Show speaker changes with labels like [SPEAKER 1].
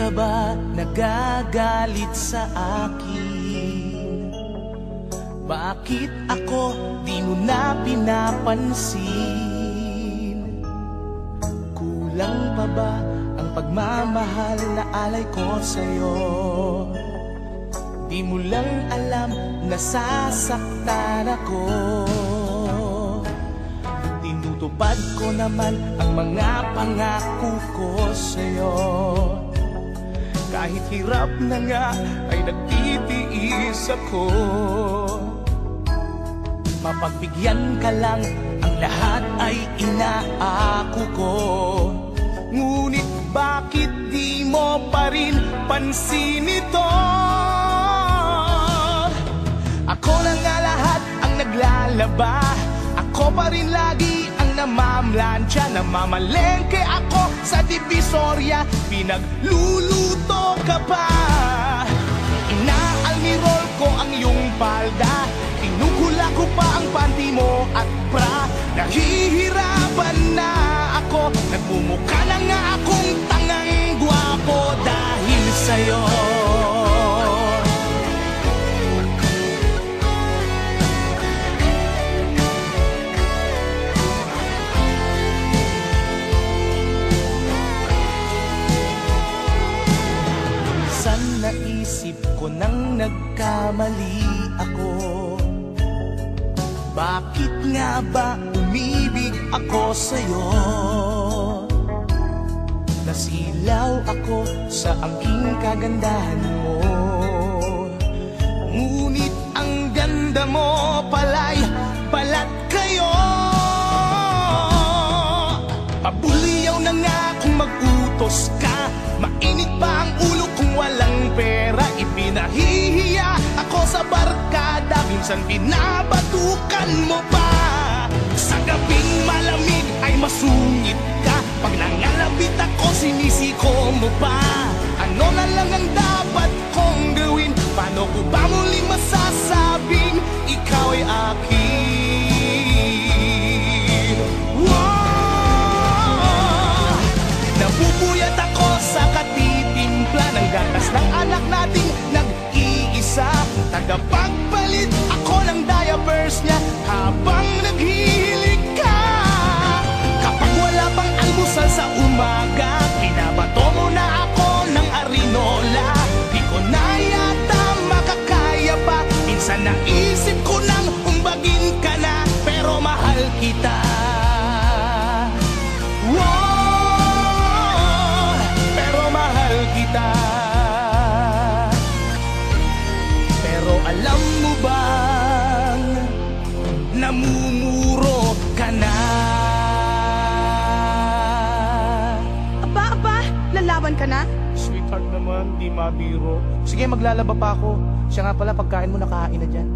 [SPEAKER 1] ka ba nagagalit sa akin? Bakit ako di mo na pinapansin? Kulang pa ba ang pagmamahal na alay ko sa'yo? Di mo lang alam na sasaktan ako. Tinutupad ko naman ang mga pangako ko sa'yo. Kahit hirap na nga ay nagtitiis ako. Mapagbigyan ka lang, ang lahat ay inaako ko. Ngunit bakit di mo pa rin pansin ito? Ako na nga lahat ang naglalaba. Ako pa rin lagi ang namamlansya. Namamalengke ako sa Divisoria. Pinagluluto ka pa. Inaalmirol ko ang iyong palda. Tinugula ko pa ang panty mo at bra. Nahihirapan na ako. Nagmumukha na nga akong tangang gwapo dahil sa'yo. Naisip ko nang nagkamali ako. Bakit nga ba umibig ako sa'yo? Nasilaw ako sa angking kagandahan mo. Ngunit ang ganda mo pala'y balat kayo. Pabuliyaw na nga kung mag-utos ka. Mainit pa ang ulo kung walang pera. Ipinahihiya ako sa barkada. Minsan binabatukan mo pa. Sa gabing malamig ay masungit ka. Pag nangalabit ako sinisiko mo pa. Ano na lang ang dapat kong gawin? Paano ko ba muling masasabing ikaw ay akin? Wow! Nabubuyat ako sa katitimpla ng gatas ng anak nating nag-iisa. Tagapagpalit ako ng diapers niya habang naghihilig ka. Kapag wala pang almusal sa umaga, pinabato mo na ako ng arinola. Di ko na yata makakaya pa. Minsan naisip ko nang umbagin ka na, pero mahal kita. Pero alam mo bang namumuro ka na?
[SPEAKER 2] Aba, lalaban ka na?
[SPEAKER 1] Sweetheart naman, di mabiro. Sige, maglalaba pa ako. Siya nga pala, pagkain mo nakahain na dyan.